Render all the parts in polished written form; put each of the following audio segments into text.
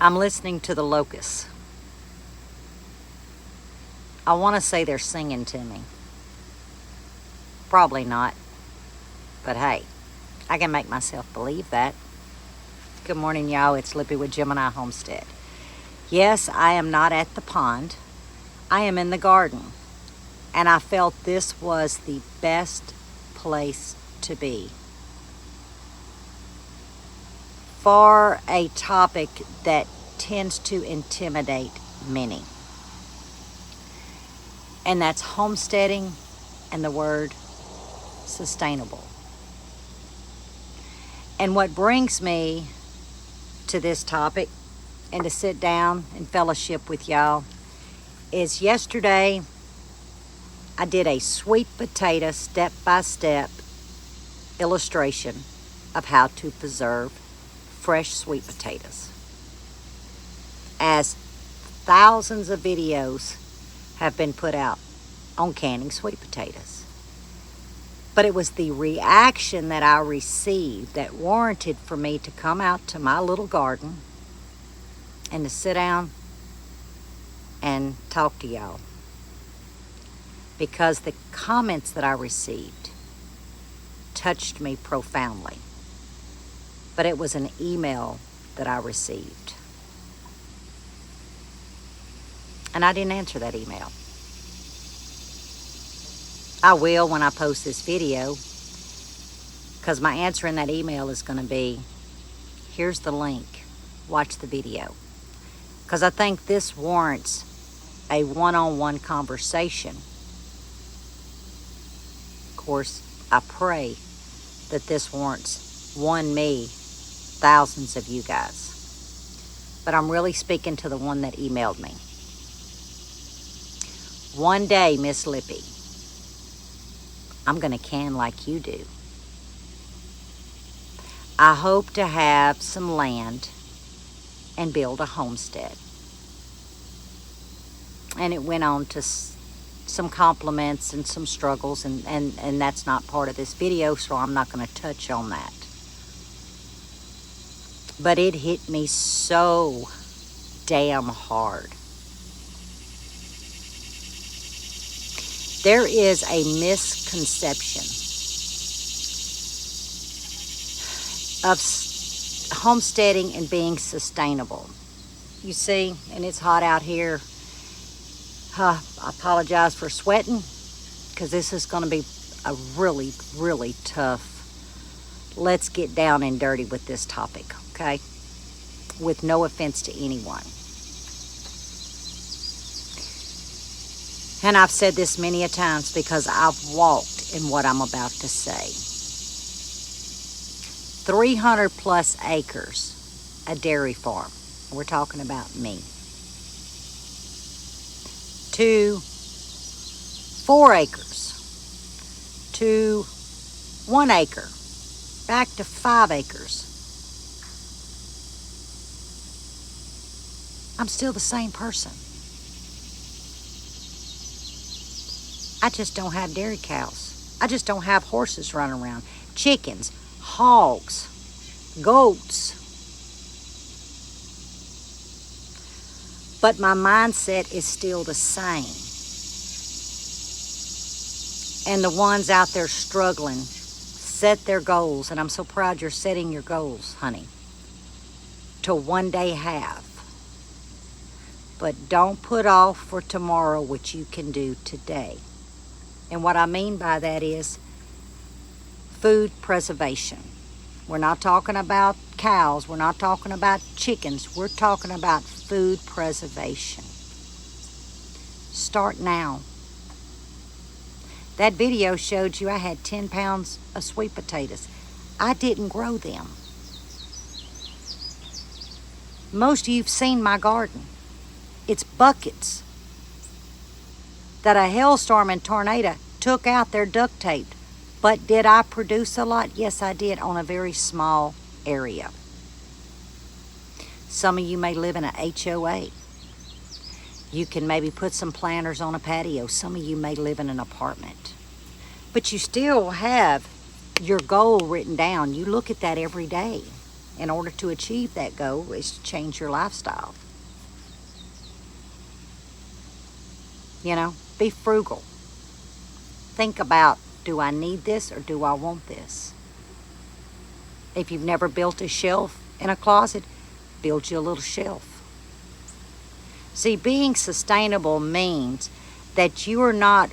I'm listening to the locusts. I want to say they're singing to me. Probably not. But hey, I can make myself believe that. Good morning, y'all. It's Lippy with Gemini Homestead. Yes, I am not at the pond. I am in the garden. And I felt this was the best place to be for a topic that tends to intimidate many. And that's homesteading and the word sustainable. And what brings me to this topic and to sit down and fellowship with y'all is yesterday I did a sweet potato step-by-step illustration of how to preserve fresh sweet potatoes. As thousands of videos have been put out on canning sweet potatoes. But it was the reaction that I received that warranted for me to come out to my little garden and to sit down and talk to y'all. Because the comments that I received touched me profoundly. But it was an email that I received. And I didn't answer that email. I will when I post this video, because my answer in that email is going to be, here's the link, watch the video. Because I think this warrants a one-on-one conversation. Of course, I pray that this warrants me, thousands of you guys. But I'm really speaking to the one that emailed me. One day, Miss Lippy, I'm going to can like you do. I hope to have some land and build a homestead. And it went on to some compliments and some struggles, and that's not part of this video, so I'm not going to touch on that. But it hit me so damn hard. There is a misconception of homesteading and being sustainable. You see, and it's hot out here. I apologize for sweating, because this is going to be a really, really tough, let's get down and dirty with this topic, okay? With no offense to anyone. And I've said this many a times because I've walked in what I'm about to say. 300 plus acres, a dairy farm. We're talking about me. To 4 acres. To 1 acre. Back to 5 acres. I'm still the same person. I just don't have dairy cows. I just don't have horses running around. Chickens, hogs, goats. But my mindset is still the same. And the ones out there struggling set their goals. And I'm so proud you're setting your goals, honey. To one day have. But don't put off for tomorrow what you can do today. And what I mean by that is food preservation. We're not talking about cows. We're not talking about chickens. We're talking about food preservation. Start now. That video showed you I had 10 pounds of sweet potatoes. I didn't grow them. Most of you've seen my garden. It's buckets that a hailstorm and tornado took out their duct tape. But did I produce a lot? Yes, I did, on a very small area. Some of you may live in an HOA. You can maybe put some planters on a patio. Some of you may live in an apartment. But you still have your goal written down. You look at that every day. in order to achieve that goal is to change your lifestyle. You know, be frugal. Think about, do I need this or do I want this? If you've never built a shelf in a closet, build you a little shelf. See, being sustainable means that you are not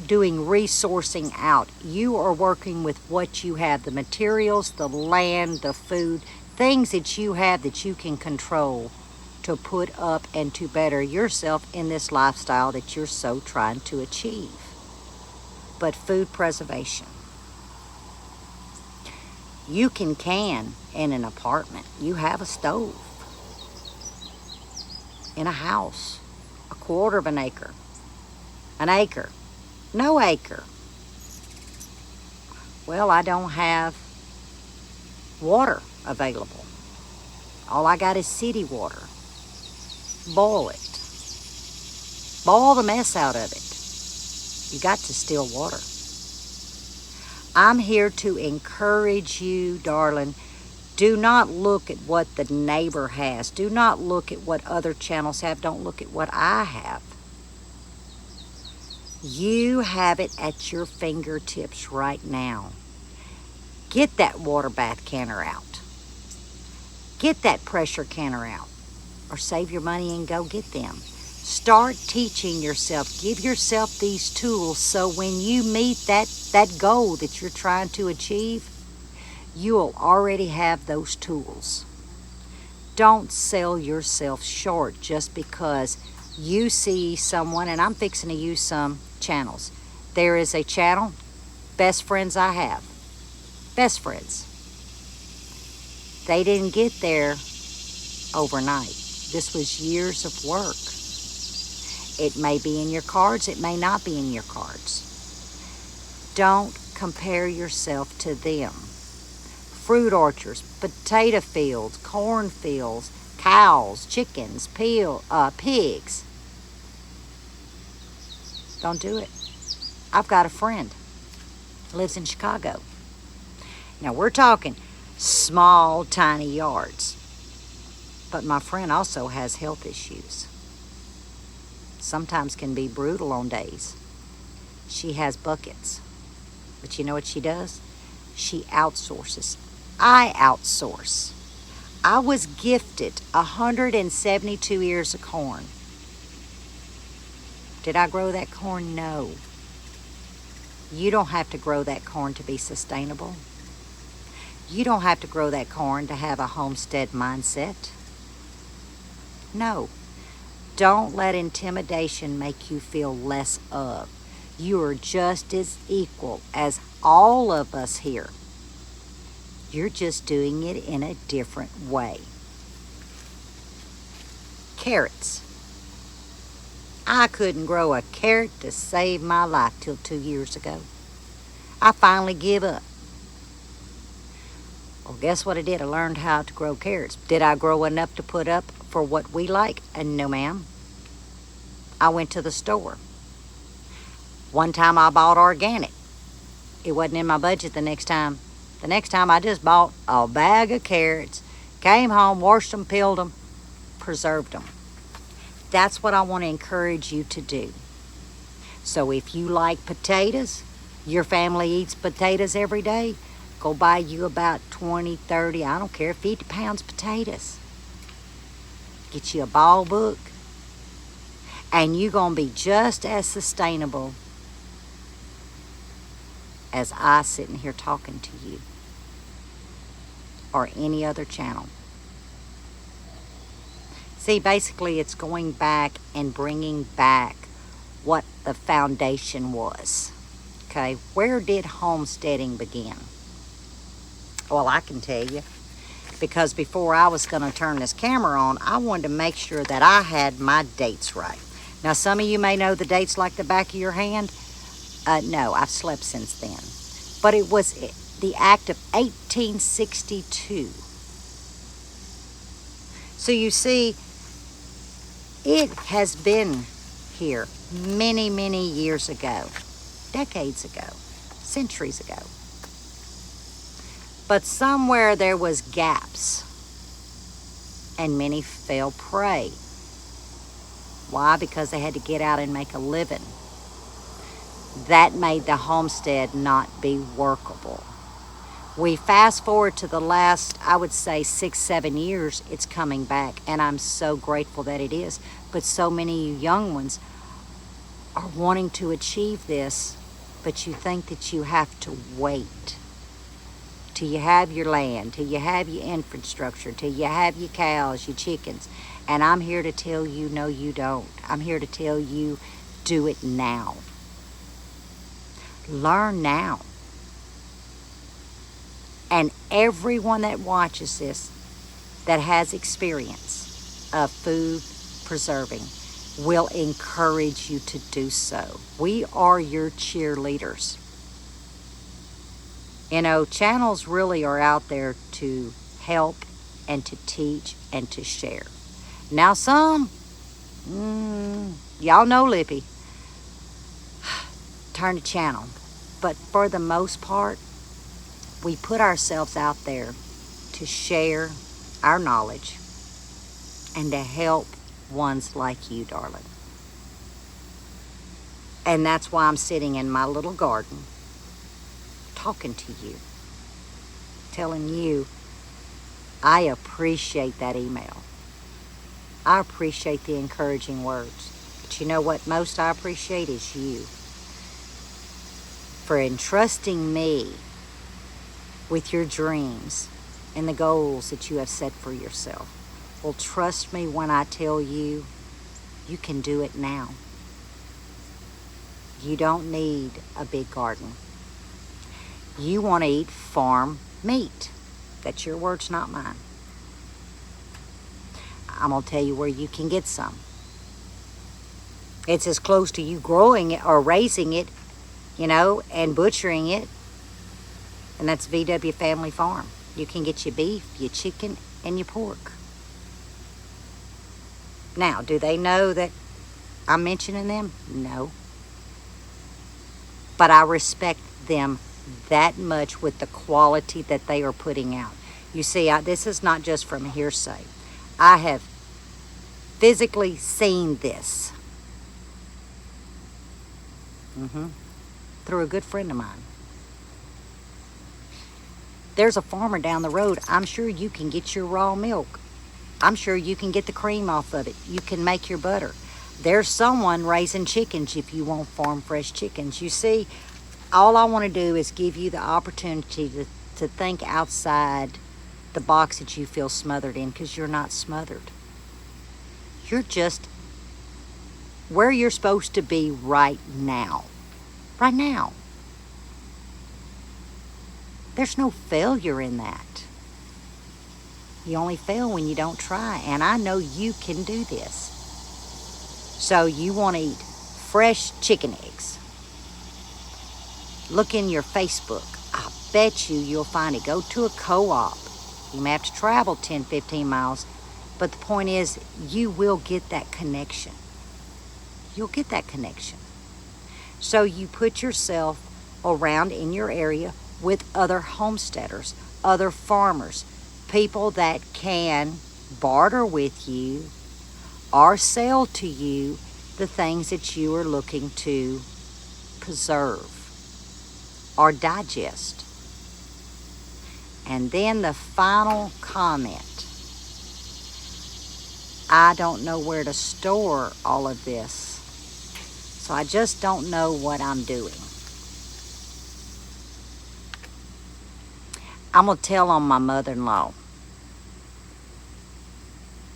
doing resourcing out. You are working with what you have, the materials, the land, the food, things that you have that you can control to put up and to better yourself in this lifestyle that you're so trying to achieve. But food preservation. You can in an apartment. You have a stove. In a house, a quarter of an acre, no acre. Well, I don't have water available. All I got is city water. Boil it. Boil the mess out of it. You got to still water. I'm here to encourage you, darling. Do not look at what the neighbor has. Do not look at what other channels have. Don't look at what I have. You have it at your fingertips right now. Get that water bath canner out. Get that pressure canner out. Or save your money and go get them. Start teaching yourself. Give yourself these tools so when you meet that goal that you're trying to achieve, you will already have those tools. Don't sell yourself short just because you see someone, and I'm fixing to use some channels. There is a channel, Best Friends I Have. Best friends. They didn't get there overnight. This was years of work. It may be in your cards, it may not be in your cards. Don't compare yourself to them. Fruit orchards, potato fields, corn fields, cows, chickens, pigs. Don't do it. I've got a friend, lives in Chicago. Now we're talking small, tiny yards. But my friend also has health issues. Sometimes can be brutal on days. She has buckets. But you know what she does? She outsources. I outsource. I was gifted 172 ears of corn. Did I grow that corn? No. You don't have to grow that corn to be sustainable. You don't have to grow that corn to have a homestead mindset. No. Don't let intimidation make you feel less of. You are just as equal as all of us here. You're just doing it in a different way. Carrots. I couldn't grow a carrot to save my life till 2 years ago. I finally give up. Well, guess what I did? I learned how to grow carrots. Did I grow enough to put up for what we like? No, ma'am. I went to the store. One time I bought organic. It wasn't in my budget the next time. The next time I just bought a bag of carrots, came home, washed them, peeled them, preserved them. That's what I want to encourage you to do. So if you like potatoes, your family eats potatoes every day, go buy you about 20, 30, I don't care, 50 pounds potatoes. Get you a ball book, and you're going to be just as sustainable as I sitting here talking to you or any other channel. See, basically it's going back and bringing back what the foundation was. Okay, where did homesteading begin? Well, I can tell you, because before I was going to turn this camera on, I wanted to make sure that I had my dates right. Now, some of you may know the dates like the back of your hand. No, I've slept since then. But it was the act of 1862. So you see, it has been here many, many years ago, decades ago, centuries ago. But somewhere there was gaps, and many fell prey. Why? Because they had to get out and make a living. That made the homestead not be workable. We fast forward to the last, I would say, 6-7 years, it's coming back, and I'm so grateful that it is. But so many young ones are wanting to achieve this, but you think that you have to wait till you have your land, till you have your infrastructure, till you have your cows, your chickens. And I'm here to tell you, no, you don't. I'm here to tell you, do it now. Learn now. And everyone that watches this that has experience of food preserving will encourage you to do so. We are your cheerleaders. You know, channels really are out there to help and to teach and to share. Now some, y'all know Lippy, turn the channel. But for the most part, we put ourselves out there to share our knowledge and to help ones like you, darling. And that's why I'm sitting in my little garden talking to you, telling you I appreciate that email. I appreciate the encouraging words. But you know what most I appreciate is you for entrusting me with your dreams and the goals that you have set for yourself. Well, trust me when I tell you, you can do it now. You don't need a big garden. You want to eat farm meat. That's your words, not mine. I'm going to tell you where you can get some. It's as close to you growing it or raising it, you know, and butchering it. And that's VW Family Farm. You can get your beef, your chicken, and your pork. Now, do they know that I'm mentioning them? No. But I respect them that much with the quality that they are putting out. You see, this is not just from hearsay. I have physically seen this. Through a good friend of mine. There's a farmer down the road. I'm sure you can get your raw milk. I'm sure you can get the cream off of it. You can make your butter. There's someone raising chickens if you want farm fresh chickens. You see, all I want to do is give you the opportunity to think outside the box that you feel smothered in, because you're not smothered. You're just where you're supposed to be right now. Right now. There's no failure in that. You only fail when you don't try. And I know you can do this. So you want to eat fresh chicken eggs. Look in your Facebook. I bet you'll find it. Go to a co-op. You may have to travel 10, 15 miles. But the point is, you will get that connection. You'll get that connection. So you put yourself around in your area with other homesteaders, other farmers, people that can barter with you or sell to you the things that you are looking to preserve or digest. And then the final comment. I don't know where to store all of this, so I just don't know what I'm doing. I'm going to tell on my mother-in-law.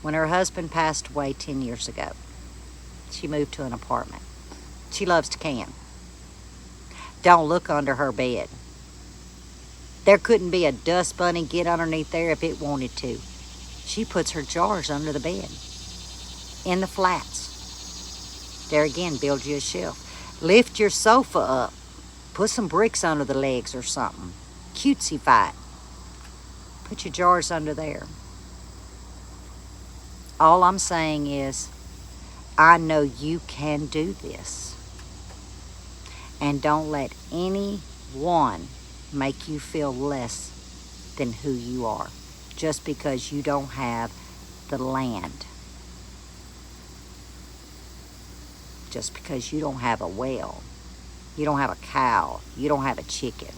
When her husband passed away 10 years ago, she moved to an apartment. She loves to can. Don't look under her bed. There couldn't be a dust bunny get underneath there if it wanted to. She puts her jars under the bed, in the flats. There again, build you a shelf. Lift your sofa up. Put some bricks under the legs or something. Cutesy-fy it. Put your jars under there. All I'm saying is, I know you can do this. And don't let anyone make you feel less than who you are, just because you don't have the land, just because you don't have a well, you don't have a cow, you don't have a chicken,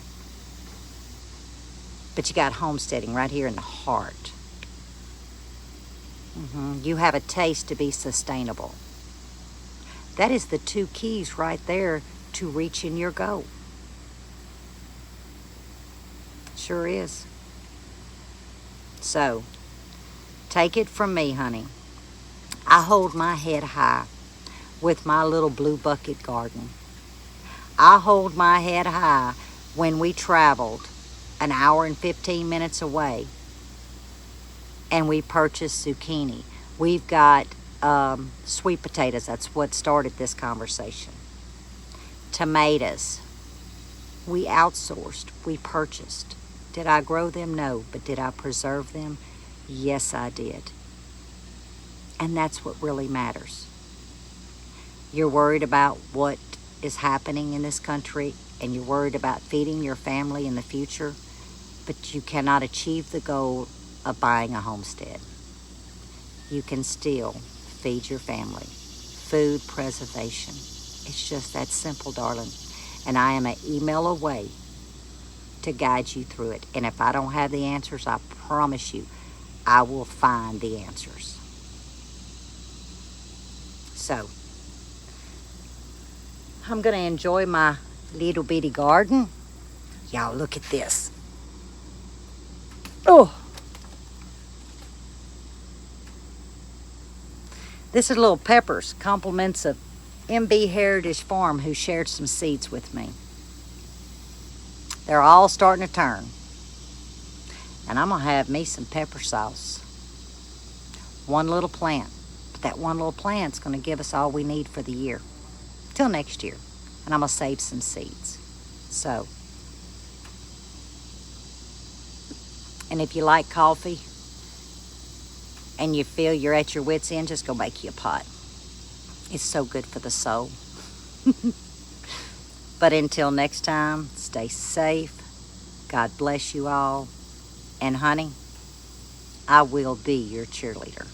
but you got homesteading right here in the heart. You have a taste to be sustainable. That is the 2 keys right there to reaching your goal. Sure is. So, take it from me, honey. I hold my head high with my little blue bucket garden. I hold my head high when we traveled an hour and 15 minutes away and we purchased zucchini. We've got sweet potatoes. That's what started this conversation. Tomatoes. We outsourced. We purchased. Did I grow them? No. But did I preserve them? Yes, I did. And that's what really matters. You're worried about what is happening in this country, and you're worried about feeding your family in the future, but you cannot achieve the goal of buying a homestead. You can still feed your family. Food preservation. It's just that simple, darling. And I am an email away to guide you through it. And if I don't have the answers, I promise you, I will find the answers. So, I'm going to enjoy my little bitty garden. Y'all, look at this. Oh! This is little Peppers, compliments of MB Heritage Farm, who shared some seeds with me. They're all starting to turn. And I'm going to have me some pepper sauce. One little plant. But that one little plant's going to give us all we need for the year. Till next year. And I'm going to save some seeds. So. And if you like coffee and you feel you're at your wit's end, just go make you a pot. It's so good for the soul. But until next time, stay safe. God bless you all. And honey, I will be your cheerleader.